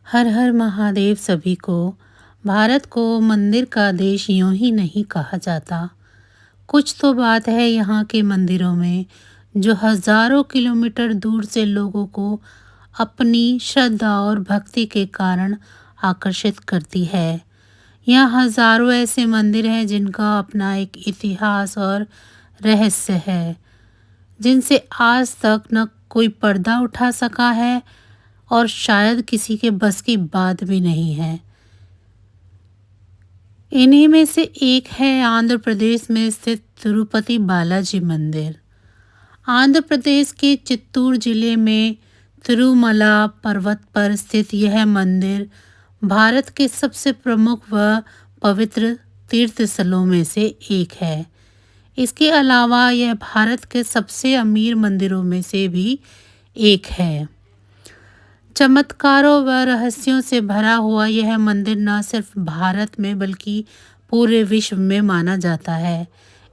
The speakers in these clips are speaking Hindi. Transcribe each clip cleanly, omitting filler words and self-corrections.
हर हर महादेव सभी को। भारत को मंदिर का देश यूं ही नहीं कहा जाता। कुछ तो बात है यहाँ के मंदिरों में जो हजारों किलोमीटर दूर से लोगों को अपनी श्रद्धा और भक्ति के कारण आकर्षित करती है। यहाँ हजारों ऐसे मंदिर हैं जिनका अपना एक इतिहास और रहस्य है, जिनसे आज तक न कोई पर्दा उठा सका है और शायद किसी के बस की बात भी नहीं है। इन्हीं में से एक है आंध्र प्रदेश में स्थित तिरुपति बालाजी मंदिर। आंध्र प्रदेश के चित्तूर जिले में तिरुमला पर्वत पर स्थित यह मंदिर भारत के सबसे प्रमुख व पवित्र तीर्थ स्थलों में से एक है। इसके अलावा यह भारत के सबसे अमीर मंदिरों में से भी एक है। चमत्कारों व रहस्यों से भरा हुआ यह मंदिर न सिर्फ भारत में बल्कि पूरे विश्व में माना जाता है।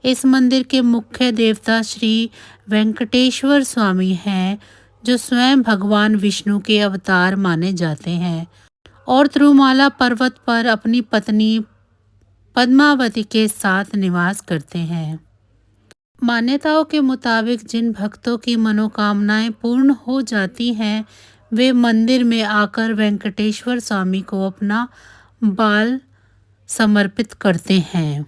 इस मंदिर के मुख्य देवता श्री वेंकटेश्वर स्वामी हैं, जो स्वयं भगवान विष्णु के अवतार माने जाते हैं और तिरुमाला पर्वत पर अपनी पत्नी पद्मावती के साथ निवास करते हैं। मान्यताओं के मुताबिक जिन भक्तों की मनोकामनाएं पूर्ण हो जाती हैं, वे मंदिर में आकर वेंकटेश्वर स्वामी को अपना बाल समर्पित करते हैं।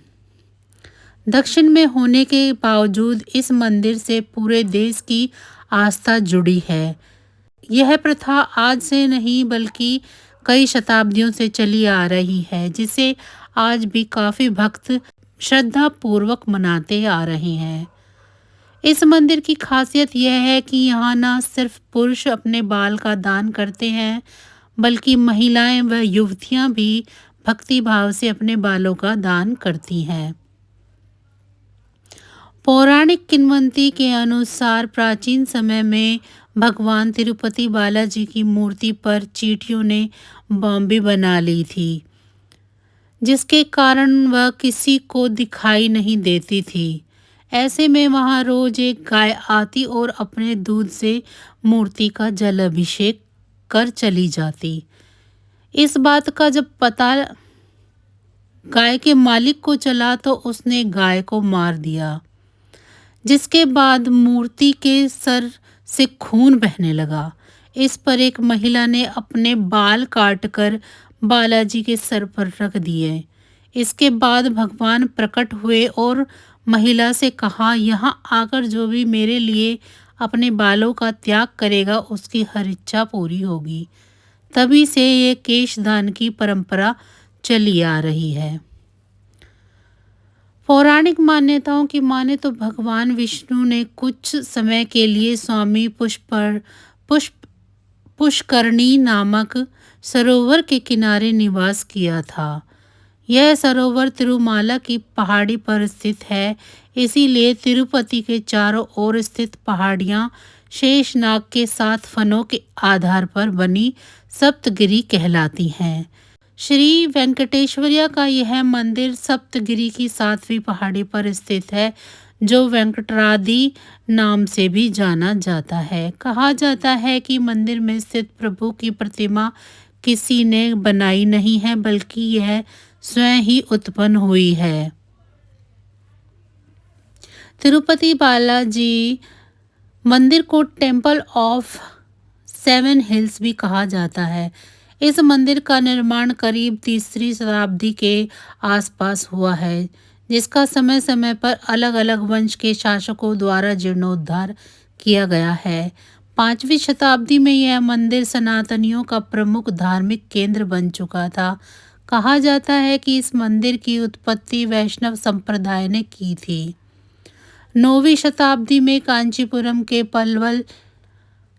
दक्षिण में होने के बावजूद इस मंदिर से पूरे देश की आस्था जुड़ी है। यह प्रथा आज से नहीं बल्कि कई शताब्दियों से चली आ रही है, जिसे आज भी काफी भक्त श्रद्धा पूर्वक मनाते आ रहे हैं। इस मंदिर की खासियत यह है कि यहाँ न सिर्फ पुरुष अपने बाल का दान करते हैं, बल्कि महिलाएं व युवतियां भी भक्ति भाव से अपने बालों का दान करती हैं। पौराणिक किंवदंती के अनुसार प्राचीन समय में भगवान तिरुपति बालाजी की मूर्ति पर चींटियों ने बॉम्बे बना ली थी, जिसके कारण वह किसी को दिखाई नहीं देती थी। ऐसे में वहां रोज एक गाय आती और अपने दूध से मूर्ति का जल अभिषेक कर चली जाती। इस बात का जब पता गाय के मालिक को चला तो उसने गाय को मार दिया, जिसके बाद मूर्ति के सर से खून बहने लगा। इस पर एक महिला ने अपने बाल काटकर बालाजी के सर पर रख दिए। इसके बाद भगवान प्रकट हुए और महिला से कहा, यहाँ आकर जो भी मेरे लिए अपने बालों का त्याग करेगा उसकी हर इच्छा पूरी होगी। तभी से ये केशदान की परंपरा चली आ रही है। पौराणिक मान्यताओं की माने तो भगवान विष्णु ने कुछ समय के लिए स्वामी पुष्करणी नामक सरोवर के किनारे निवास किया था। यह सरोवर तिरुमाला की पहाड़ी पर स्थित है, इसीलिए तिरुपति के चारों ओर स्थित पहाड़ियां शेषनाग के 7 फनों के आधार पर बनी सप्तगिरी कहलाती हैं। श्री वेंकटेश्वरिया का यह मंदिर सप्तगिरी की 7वीं पहाड़ी पर स्थित है, जो वेंकटरादि नाम से भी जाना जाता है। कहा जाता है कि मंदिर में स्थित प्रभु की प्रतिमा किसी ने बनाई नहीं है, बल्कि यह स्वयं ही उत्पन्न हुई है। तिरुपति बालाजी मंदिर को टेम्पल ऑफ 7 हिल्स भी कहा जाता है। इस मंदिर का निर्माण करीब 3री शताब्दी के आसपास हुआ है, जिसका समय समय पर अलग अलग वंश के शासकों द्वारा जीर्णोद्धार किया गया है। 5वीं शताब्दी में यह मंदिर सनातनियों का प्रमुख धार्मिक केंद्र बन चुका था। कहा जाता है कि इस मंदिर की उत्पत्ति वैष्णव संप्रदाय ने की थी। 9वीं शताब्दी में कांचीपुरम के पल्लव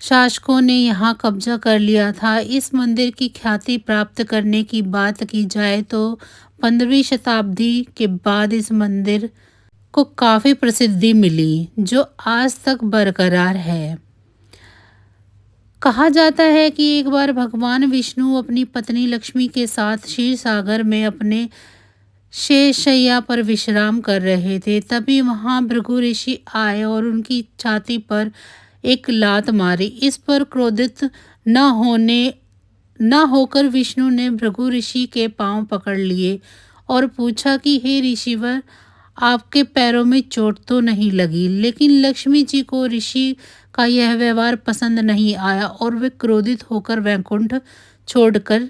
शासकों ने यहाँ कब्जा कर लिया था। इस मंदिर की ख्याति प्राप्त करने की बात की जाए तो 15वीं शताब्दी के बाद इस मंदिर को काफ़ी प्रसिद्धि मिली, जो आज तक बरकरार है। कहा जाता है कि एक बार भगवान विष्णु अपनी पत्नी लक्ष्मी के साथ क्षीर सागर में अपने शेषशैया पर विश्राम कर रहे थे। तभी वहां भृगु ऋषि आए और उनकी छाती पर एक लात मारी। इस पर क्रोधित न होने ना होकर विष्णु ने भृगु ऋषि के पांव पकड़ लिए और पूछा कि हे ऋषिवर, आपके पैरों में चोट तो नहीं लगी? लेकिन लक्ष्मी जी को ऋषि का यह व्यवहार पसंद नहीं आया और वे क्रोधित होकर वैकुंठ छोड़कर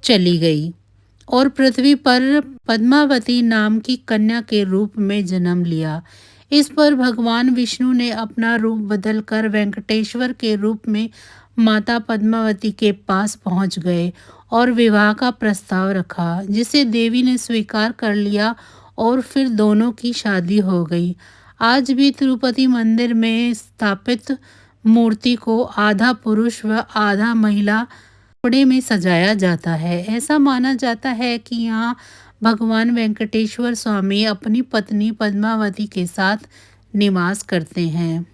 चली गई और पृथ्वी पर पद्मावती नाम की कन्या के रूप में जन्म लिया। इस पर भगवान विष्णु ने अपना रूप बदलकर वेंकटेश्वर के रूप में माता पद्मावती के पास पहुंच गए और विवाह का प्रस्ताव रखा, जिसे देवी ने स्वीकार कर लिया और फिर दोनों की शादी हो गई। आज भी तिरुपति मंदिर में स्थापित मूर्ति को आधा पुरुष व आधा महिला कपड़े में सजाया जाता है। ऐसा माना जाता है कि यहाँ भगवान वेंकटेश्वर स्वामी अपनी पत्नी पद्मावती के साथ निवास करते हैं।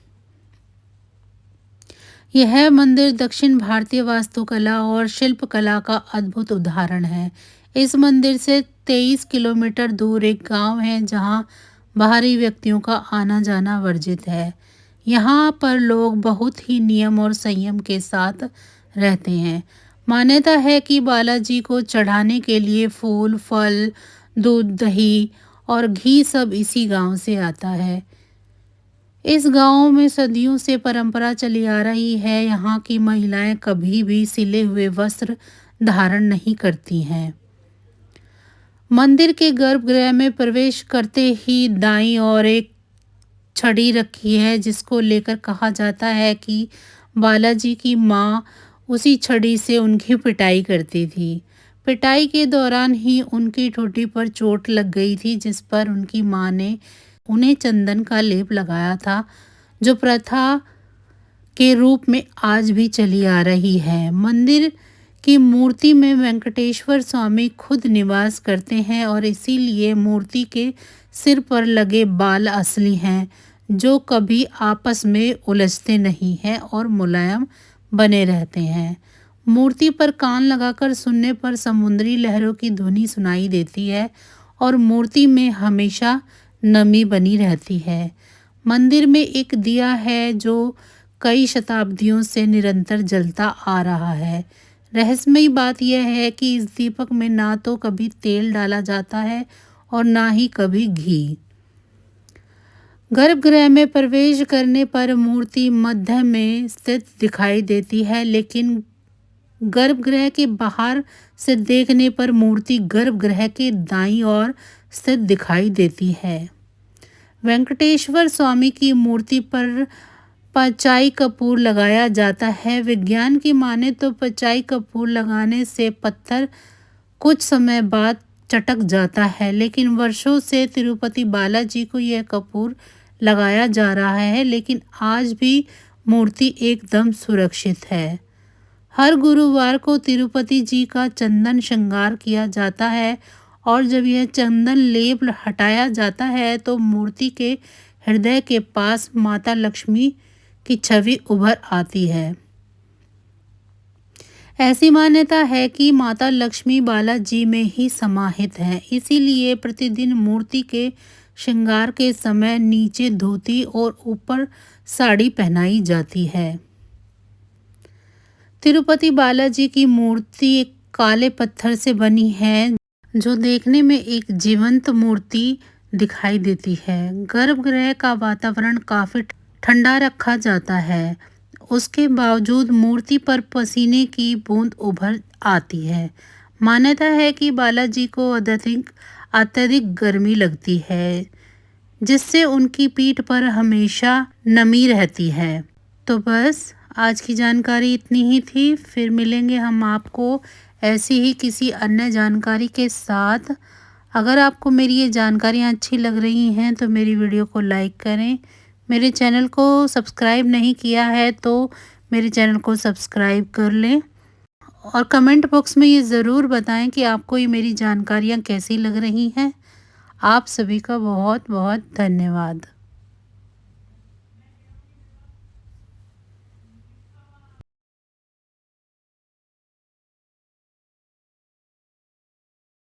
यह मंदिर दक्षिण भारतीय वास्तुकला और शिल्पकला का अद्भुत उदाहरण है। इस मंदिर से 23 किलोमीटर दूर एक गांव है जहां बाहरी व्यक्तियों का आना जाना वर्जित है। यहाँ पर लोग बहुत ही नियम और संयम के साथ रहते हैं। मान्यता है कि बालाजी को चढ़ाने के लिए फूल, फल, दूध, दही और घी सब इसी गांव से आता है। इस गांव में सदियों से परंपरा चली आ रही है। यहाँ की महिलाएं कभी भी सिले हुए वस्त्र धारण नहीं करती हैं। मंदिर के गर्भगृह में प्रवेश करते ही दाईं ओर एक छड़ी रखी है, जिसको लेकर कहा जाता है कि बालाजी की माँ उसी छड़ी से उनकी पिटाई करती थी। पिटाई के दौरान ही उनकी ठोड़ी पर चोट लग गई थी, जिस पर उनकी माँ ने उन्हें चंदन का लेप लगाया था, जो प्रथा के रूप में आज भी चली आ रही है। मंदिर की मूर्ति में वेंकटेश्वर स्वामी खुद निवास करते हैं और इसीलिए मूर्ति के सिर पर लगे बाल असली हैं, जो कभी आपस में उलझते नहीं हैं और मुलायम बने रहते हैं। मूर्ति पर कान लगाकर सुनने पर समुद्री लहरों की ध्वनि सुनाई देती है और मूर्ति में हमेशा नमी बनी रहती है। मंदिर में एक दिया है जो कई शताब्दियों से निरंतर जलता आ रहा है। रहस्यमयी बात यह है कि इस दीपक में ना तो कभी तेल डाला जाता है और ना ही कभी घी। गर्भगृह में प्रवेश करने पर मूर्ति मध्य में स्थित दिखाई देती है, लेकिन गर्भगृह के बाहर से देखने पर मूर्ति गर्भगृह के दाईं ओर स्थित दिखाई देती है। वेंकटेश्वर स्वामी की मूर्ति पर पचाई कपूर लगाया जाता है। विज्ञान की माने तो पचाई कपूर लगाने से पत्थर कुछ समय बाद चटक जाता है, लेकिन वर्षों से तिरुपति बालाजी को यह कपूर लगाया जा रहा है, लेकिन आज भी मूर्ति एकदम सुरक्षित है। हर गुरुवार को तिरुपति जी का चंदन श्रृंगार किया जाता है और जब यह चंदन लेप हटाया जाता है तो मूर्ति के हृदय के पास माता लक्ष्मी की छवि उभर आती है। ऐसी मान्यता है कि माता लक्ष्मी बालाजी में ही समाहित है, इसीलिए प्रतिदिन मूर्ति के श्रृंगार के समय नीचे धोती और ऊपर साड़ी पहनाई जाती है। तिरुपति बालाजी की मूर्ति एक काले पत्थर से बनी है, जो देखने में एक जीवंत मूर्ति दिखाई देती है। गर्भगृह का वातावरण काफी ठंडा रखा जाता है, उसके बावजूद मूर्ति पर पसीने की बूंद उभर आती है। मान्यता है कि बालाजी को अत्यधिक गर्मी लगती है, जिससे उनकी पीठ पर हमेशा नमी रहती है। तो बस आज की जानकारी इतनी ही थी। फिर मिलेंगे हम आपको ऐसी ही किसी अन्य जानकारी के साथ। अगर आपको मेरी ये जानकारियाँ अच्छी लग रही हैं तो मेरी वीडियो को लाइक करें। मेरे चैनल को सब्सक्राइब नहीं किया है तो मेरे चैनल को सब्सक्राइब कर लें और कमेंट बॉक्स में ये ज़रूर बताएं कि आपको ये मेरी जानकारियाँ कैसी लग रही हैं। आप सभी का बहुत बहुत धन्यवाद।